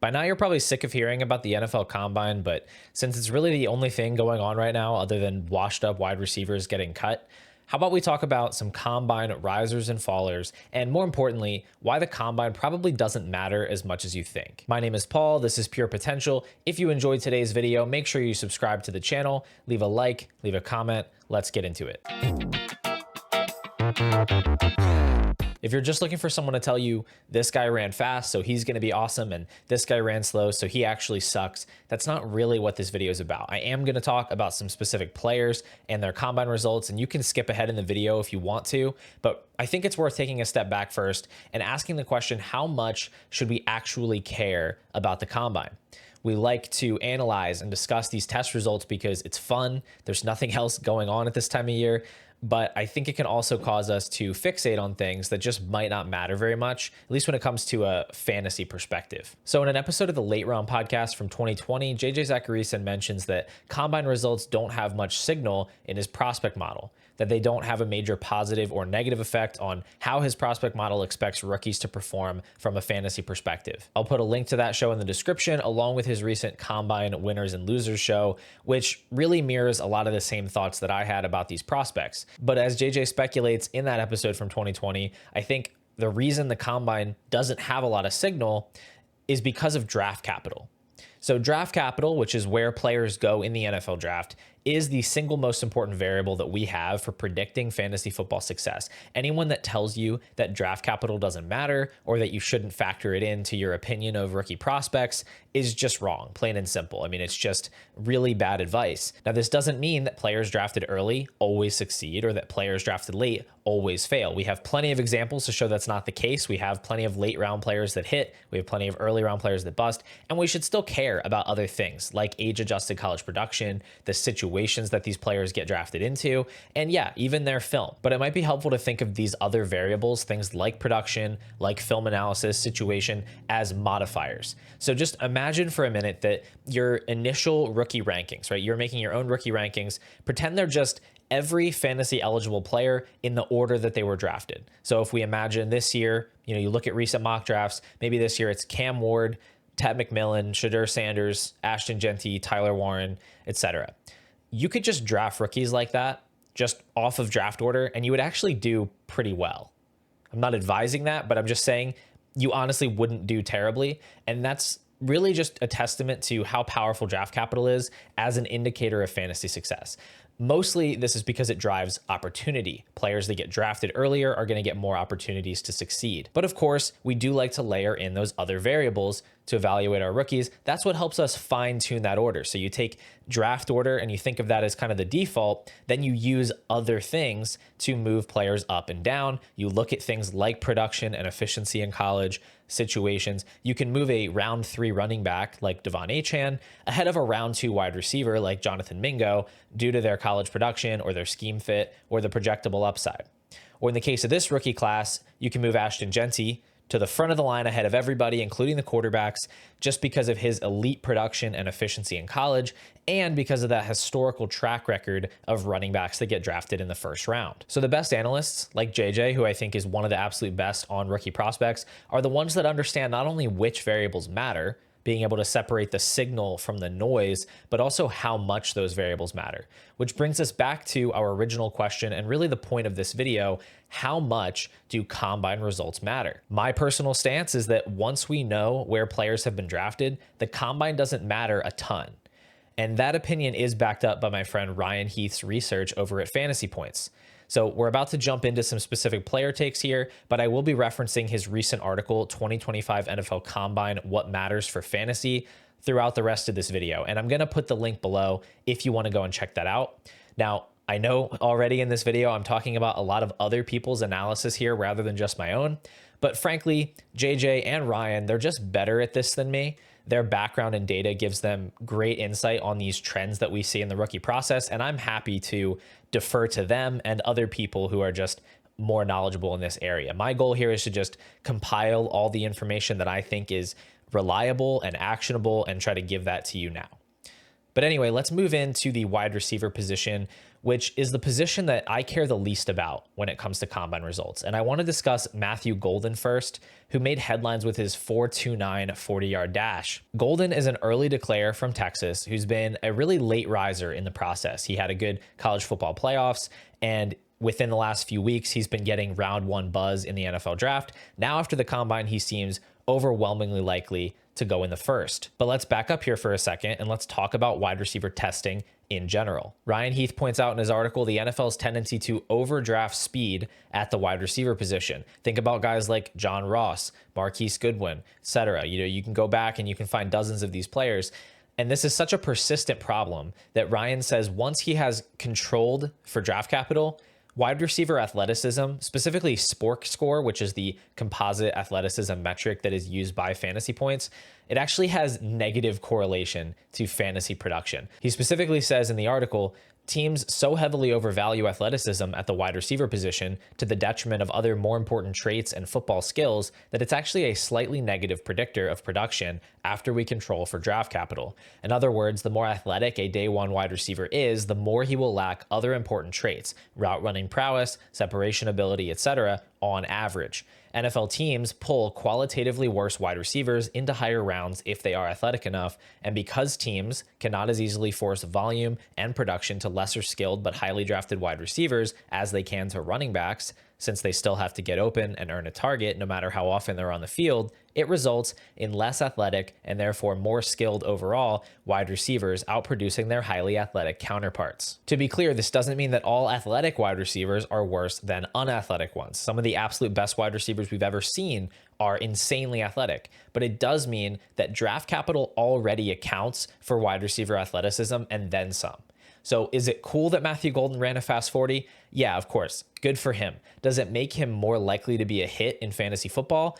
By now, you're probably sick of hearing about the NFL Combine, but since it's really the only thing going on right now other than washed up wide receivers getting cut, how about we talk about some Combine risers and fallers, and more importantly, why the Combine probably doesn't matter as much as you think. My name is Paul, this is Pure Potential. If you enjoyed today's video, make sure you subscribe to the channel, leave a like, leave a comment, let's get into it. If you're just looking for someone to tell you this guy ran fast, so he's going to be awesome, and this guy ran slow, so he actually sucks, that's not really what this video is about. I am going to talk about some specific players and their combine results, and you can skip ahead in the video if you want to, but I think it's worth taking a step back first and asking the question, how much should we actually care about the combine? We like to analyze and discuss these test results because it's fun. There's nothing else going on at this time of year. But I think it can also cause us to fixate on things that just might not matter very much, at least when it comes to a fantasy perspective. So in an episode of the Late Round podcast from 2020, JJ Zachariason mentions that combine results don't have much signal in his prospect model, that they don't have a major positive or negative effect on how his prospect model expects rookies to perform from a fantasy perspective. I'll put a link to that show in the description, along with his recent combine winners and losers show, which really mirrors a lot of the same thoughts that I had about these prospects. But as JJ speculates in that episode from 2020, I think the reason the combine doesn't have a lot of signal is because of draft capital. So draft capital, which is where players go in the NFL draft, is the single most important variable that we have for predicting fantasy football success. Anyone that tells you that draft capital doesn't matter or that you shouldn't factor it into your opinion of rookie prospects is just wrong, plain and simple. I mean, it's just really bad advice. Now, this doesn't mean that players drafted early always succeed or that players drafted late always fail. We have plenty of examples to show that's not the case. We have plenty of late round players that hit. We have plenty of early round players that bust. And we should still care about other things like age-adjusted college production, the situations that these players get drafted into, and yeah, even their film. But it might be helpful to think of these other variables, things like production, like film analysis, situation, as modifiers. So just imagine for a minute that your initial rookie rankings, right? You're making your own rookie rankings. Pretend they're just every fantasy eligible player in the order that they were drafted. So if we imagine this year, you look at recent mock drafts, maybe this year it's Cam Ward, Ted McMillan, Shadur Sanders, Ashton Genty, Tyler Warren, etc. You could just draft rookies like that, just off of draft order, and you would actually do pretty well. I'm not advising that, but I'm just saying you honestly wouldn't do terribly. And that's really just a testament to how powerful draft capital is as an indicator of fantasy success. Mostly this is because it drives opportunity. Players that get drafted earlier are going to get more opportunities to succeed. But of course, we do like to layer in those other variables to evaluate our rookies. That's what helps us fine tune that order. So you take draft order and you think of that as kind of the default, then you use other things to move players up and down. You look at things like production and efficiency in college situations. You can move a round 3 running back like Devon Achane ahead of a round 2 wide receiver like Jonathan Mingo due to their college production or their scheme fit or the projectable upside. Or in the case of this rookie class, you can move Ashton Genty to the front of the line ahead of everybody, including the quarterbacks, just because of his elite production and efficiency in college, and because of that historical track record of running backs that get drafted in the first round. So the best analysts, like JJ, who I think is one of the absolute best on rookie prospects, are the ones that understand not only which variables matter, being able to separate the signal from the noise, but also how much those variables matter. Which brings us back to our original question and really the point of this video: how much do combine results matter? My personal stance is that once we know where players have been drafted, the combine doesn't matter a ton. And that opinion is backed up by my friend Ryan Heath's research over at Fantasy Points. So we're about to jump into some specific player takes here, but I will be referencing his recent article, 2025 NFL Combine, What Matters for Fantasy, throughout the rest of this video. And I'm going to put the link below if you want to go and check that out. Now, I know already in this video, I'm talking about a lot of other people's analysis here rather than just my own, but frankly, JJ and Ryan, they're just better at this than me. Their background and data gives them great insight on these trends that we see in the rookie process, and I'm happy to defer to them and other people who are just more knowledgeable in this area. My goal here is to just compile all the information that I think is reliable and actionable and try to give that to you now. But anyway, let's move into the wide receiver position, which is the position that I care the least about when it comes to combine results. And I want to discuss Matthew Golden first, who made headlines with his 4.29 40-yard dash. Golden is an early declare from Texas who's been a really late riser in the process. He had a good college football playoffs, and within the last few weeks, he's been getting round one buzz in the NFL draft. Now after the combine, he seems overwhelmingly likely to go in the first. But let's back up here for a second and let's talk about wide receiver testing in general. Ryan Heath points out in his article the NFL's tendency to overdraft speed at the wide receiver position. Think about guys like John Ross, Marquise Goodwin, etc. You can go back and you can find dozens of these players. And this is such a persistent problem that Ryan says once he has controlled for draft capital, wide receiver athleticism, specifically SPORK score, which is the composite athleticism metric that is used by fantasy points, it actually has negative correlation to fantasy production. He specifically says in the article, teams so heavily overvalue athleticism at the wide receiver position to the detriment of other more important traits and football skills that it's actually a slightly negative predictor of production after we control for draft capital. In other words, the more athletic a day one wide receiver is, the more he will lack other important traits, route running prowess, separation ability, etc., on average. NFL teams pull qualitatively worse wide receivers into higher rounds if they are athletic enough, and because teams cannot as easily force volume and production to lesser skilled but highly drafted wide receivers as they can to running backs, since they still have to get open and earn a target no matter how often they're on the field, it results in less athletic and therefore more skilled overall wide receivers outproducing their highly athletic counterparts. To be clear, this doesn't mean that all athletic wide receivers are worse than unathletic ones. Some of the absolute best wide receivers we've ever seen are insanely athletic, but it does mean that draft capital already accounts for wide receiver athleticism and then some. So is it cool that Matthew Golden ran a fast 40? Yeah, of course. Good for him. Does it make him more likely to be a hit in fantasy football?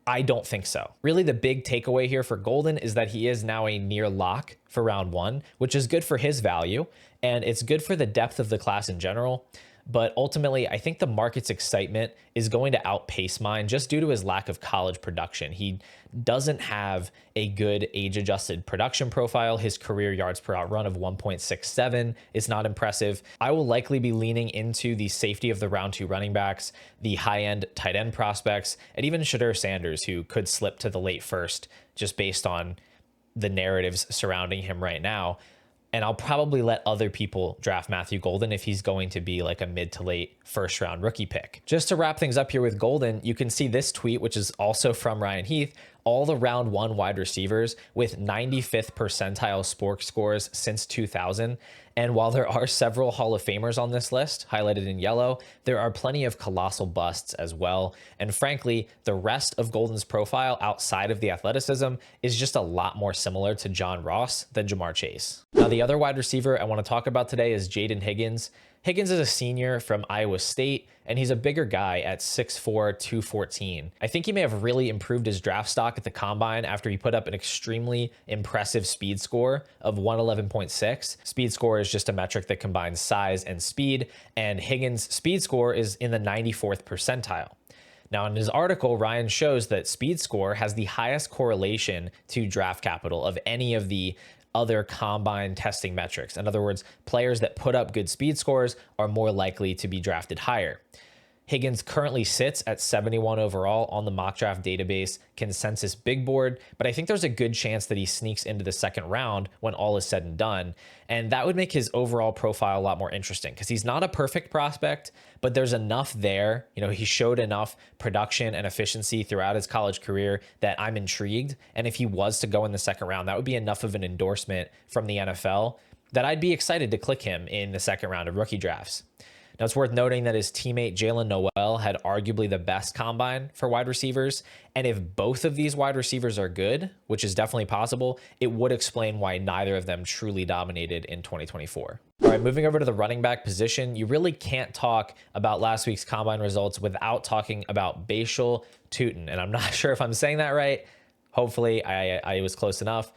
I don't think so. Really, the big takeaway here for Golden is that he is now a near lock for round one, which is good for his value, and it's good for the depth of the class in general. But ultimately, I think the market's excitement is going to outpace mine just due to his lack of college production. He doesn't have a good age-adjusted production profile. His career yards per out run of 1.67 is not impressive. I will likely be leaning into the safety of the round two running backs, the high-end tight end prospects, and even Shedeur Sanders, who could slip to the late first just based on the narratives surrounding him right now. And I'll probably let other people draft Matthew Golden if he's going to be like a mid to late first round rookie pick. Just to wrap things up here with Golden, you can see this tweet, which is also from Ryan Heath, all the round one wide receivers with 95th percentile SPORK scores since 2000. And while there are several Hall of Famers on this list, highlighted in yellow, there are plenty of colossal busts as well. And frankly, the rest of Golden's profile outside of the athleticism is just a lot more similar to John Ross than Jamar Chase. Now, the other wide receiver I want to talk about today is Jayden Higgins. Higgins is a senior from Iowa State, and he's a bigger guy at 6'4", 214. I think he may have really improved his draft stock at the combine after he put up an extremely impressive speed score of 111.6. Speed score is just a metric that combines size and speed, and Higgins' speed score is in the 94th percentile. Now, in his article, Ryan shows that speed score has the highest correlation to draft capital of any of the other combine testing metrics. In other words, players that put up good speed scores are more likely to be drafted higher. Higgins currently sits at 71 overall on the mock draft database consensus big board, but I think there's a good chance that he sneaks into the second round when all is said and done. And that would make his overall profile a lot more interesting because he's not a perfect prospect, but there's enough there. He showed enough production and efficiency throughout his college career that I'm intrigued. And if he was to go in the second round, that would be enough of an endorsement from the NFL that I'd be excited to click him in the second round of rookie drafts. Now, it's worth noting that his teammate Jalen Noel had arguably the best combine for wide receivers. And if both of these wide receivers are good, which is definitely possible, it would explain why neither of them truly dominated in 2024. All right, moving over to the running back position, you really can't talk about last week's combine results without talking about Bhayshul Tuten. And I'm not sure if I'm saying that right. Hopefully, I was close enough.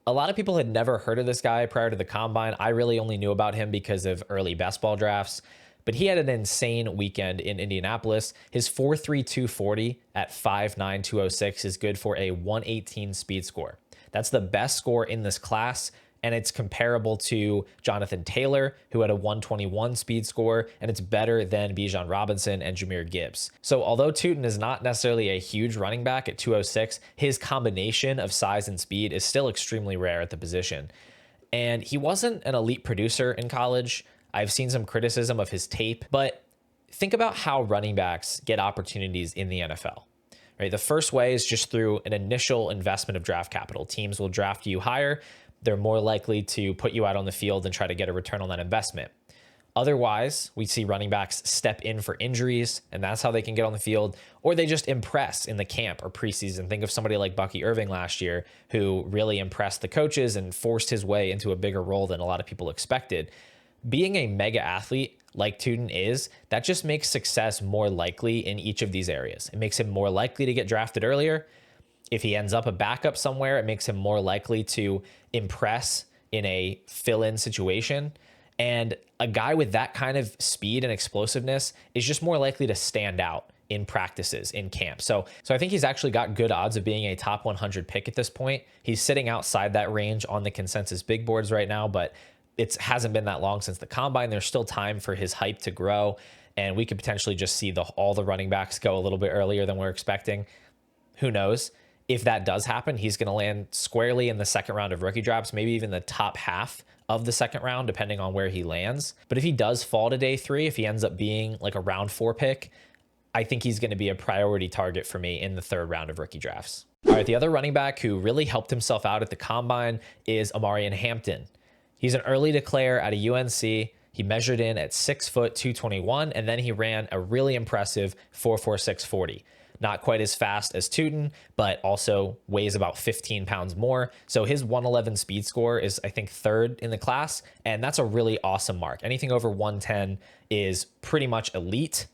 A lot of people had never heard of this guy prior to the combine. I really only knew about him because of early best ball drafts. But he had an insane weekend in Indianapolis. His 4.3 240 at 5'9 206 is good for a 118 speed score. That's the best score in this class and it's comparable to Jonathan Taylor, who had a 121 speed score, and it's better than Bijan Robinson and Jahmyr Gibbs. So although Tuten is not necessarily a huge running back at 206, his combination of size and speed is still extremely rare at the position. And he wasn't an elite producer in college. I've seen some criticism of his tape, but think about how running backs get opportunities in the NFL. Right? The first way is just through an initial investment of draft capital. Teams will draft you higher. They're more likely to put you out on the field and try to get a return on that investment. Otherwise, we see running backs step in for injuries, and that's how they can get on the field, or they just impress in the camp or preseason. Think of somebody like Bucky Irving last year, who really impressed the coaches and forced his way into a bigger role than a lot of people expected. Being a mega athlete like Tuten is, that just makes success more likely in each of these areas. It makes him more likely to get drafted earlier. If he ends up a backup somewhere, it makes him more likely to impress in a fill-in situation. And a guy with that kind of speed and explosiveness is just more likely to stand out in practices, in camp. So I think he's actually got good odds of being a top 100 pick at this point. He's sitting outside that range on the consensus big boards right now, but it hasn't been that long since the combine. There's still time for his hype to grow, and we could potentially just see all the running backs go a little bit earlier than we're expecting. Who knows? If that does happen, he's going to land squarely in the second round of rookie drafts, maybe even the top half of the second round, depending on where he lands. But if he does fall to day 3, if he ends up being like a round 4 pick, I think he's going to be a priority target for me in the third round of rookie drafts. All right, the other running back who really helped himself out at the combine is Omarion Hampton. He's an early declare out of UNC. He measured in at 6 foot 221, and then he ran a really impressive 4.46 40. Not quite as fast as Tuten, but also weighs about 15 pounds more. So his 111 speed score is, I think, 3rd in the class, and that's a really awesome mark. Anything over 110 is pretty much elite.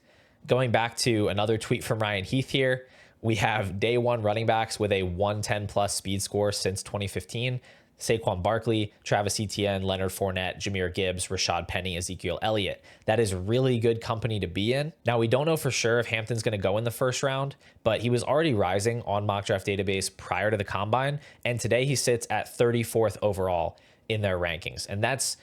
Going back to another tweet from Ryan Heath here, we have day 1 running backs with a 110 plus speed score since 2015. Saquon Barkley, Travis Etienne, Leonard Fournette, Jahmyr Gibbs, Rashad Penny, Ezekiel Elliott. That is really good company to be in. Now, we don't know for sure if Hampton's going to go in the first round, but he was already rising on Mock Draft Database prior to the combine, and today he sits at 34th overall in their rankings, and that's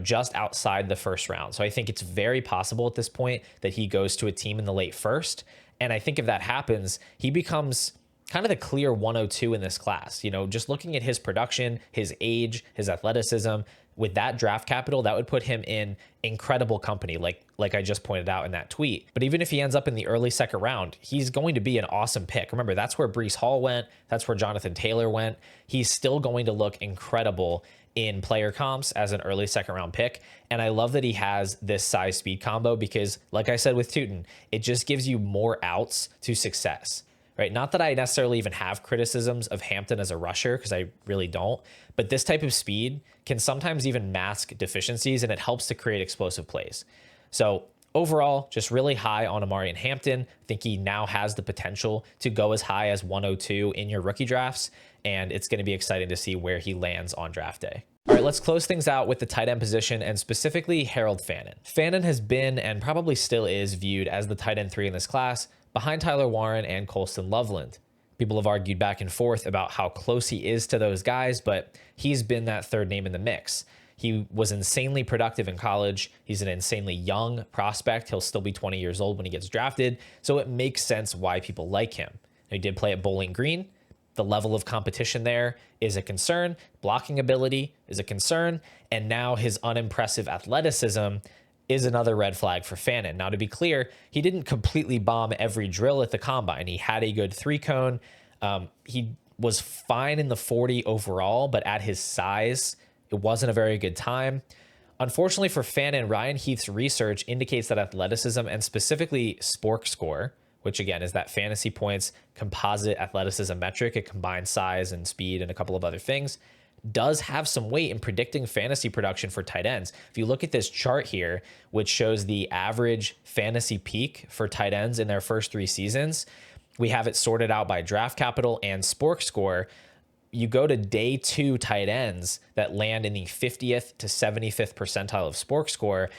just outside the first round. So I think it's very possible at this point that he goes to a team in the late first, and I think if that happens, he becomes kind of the clear 102 in this class. Just looking at his production, his age, his athleticism, with that draft capital, that would put him in incredible company, like I just pointed out in that tweet. But even if he ends up in the early second round, he's going to be an awesome pick. Remember, that's where Breece Hall went. That's where Jonathan Taylor went. He's still going to look incredible in player comps as an early second round pick. And I love that he has this size speed combo because, like I said with Tuten, it just gives you more outs to success. Right? Not that I necessarily even have criticisms of Hampton as a rusher, because I really don't, but this type of speed can sometimes even mask deficiencies, and it helps to create explosive plays. So overall, just really high on Omarion Hampton. I think he now has the potential to go as high as 102 in your rookie drafts, and it's going to be exciting to see where he lands on draft day. All right, let's close things out with the tight end position, and specifically Harold Fannin. Fannin has been, and probably still is, viewed as the tight end 3 in this class, behind Tyler Warren and Colston Loveland. People have argued back and forth about how close he is to those guys, but he's been that third name in the mix. He was insanely productive in college. He's an insanely young prospect. He'll still be 20 years old when he gets drafted, so it makes sense why people like him. He did play at Bowling Green. The level of competition there is a concern. Blocking ability is a concern. And now his unimpressive athleticism is another red flag for Fannin. Now, to be clear, he didn't completely bomb every drill at the combine. He had a good 3-cone. He was fine in the 40 overall, but at his size, it wasn't a very good time. Unfortunately for Fannin, Ryan Heath's research indicates that athleticism, and specifically SPORK score, which again is that fantasy points composite athleticism metric, it combines size and speed and a couple of other things, does have some weight in predicting fantasy production for tight ends. If you look at this chart here, which shows the average fantasy peak for tight ends in their first 3 seasons, we have it sorted out by draft capital and SPORK score. You go to day 2 tight ends that land in the 50th to 75th percentile of SPORK score,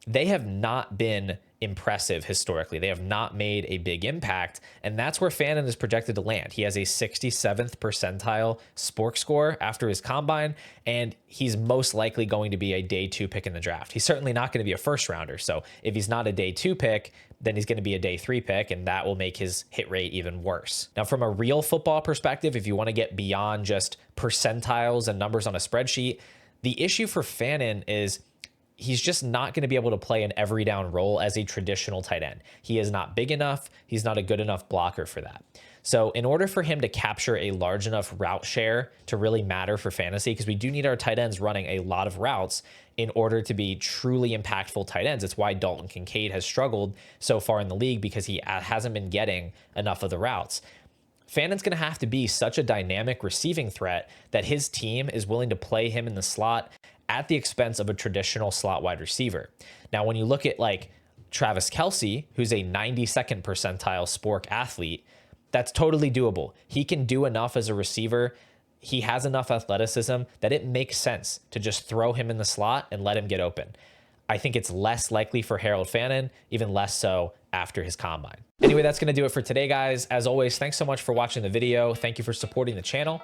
they have not been impressive historically. They have not made a big impact, and that's where Fannin is projected to land. He has a 67th percentile spork score after his combine, and he's most likely going to be a day 2 pick in the draft. He's certainly not going to be a first rounder. So if he's not a day 2 pick, then he's going to be a day 3 pick, and that will make his hit rate even worse. Now, from a real football perspective, if you want to get beyond just percentiles and numbers on a spreadsheet, the issue for Fannin is he's just not going to be able to play an every down role as a traditional tight end. He is not big enough. He's not a good enough blocker for that. So in order for him to capture a large enough route share to really matter for fantasy, because we do need our tight ends running a lot of routes in order to be truly impactful tight ends. It's why Dalton Kincaid has struggled so far in the league, because he hasn't been getting enough of the routes. Fannin's going to have to be such a dynamic receiving threat that his team is willing to play him in the slot at the expense of a traditional slot wide receiver. Now, when you look at like Travis Kelce, who's a 92nd percentile spork athlete, that's totally doable. He can do enough as a receiver. He has enough athleticism that it makes sense to just throw him in the slot and let him get open. I think it's less likely for Harold Fannin, even less so after his combine. Anyway, that's going to do it for today, guys. As always, thanks so much for watching the video. Thank you for supporting the channel.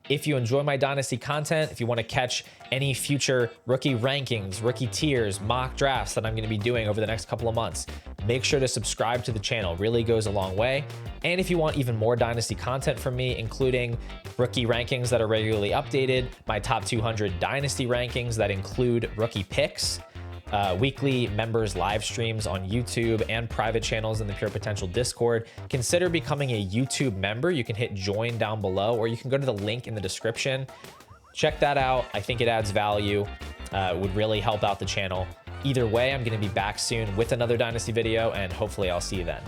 If you enjoy my Dynasty content, if you want to catch any future rookie rankings, rookie tiers, mock drafts that I'm going to be doing over the next couple of months, make sure to subscribe to the channel. Really goes a long way. And if you want even more Dynasty content from me, including rookie rankings that are regularly updated, my top 200 Dynasty rankings that include rookie picks, weekly members live streams on YouTube, and private channels in the Pure Potential Discord, consider becoming a YouTube member. You can hit join down below, or you can go to the link in the description. Check that out. I think it adds value. It would really help out the channel. Either way, I'm going to be back soon with another Dynasty video, and hopefully I'll see you then.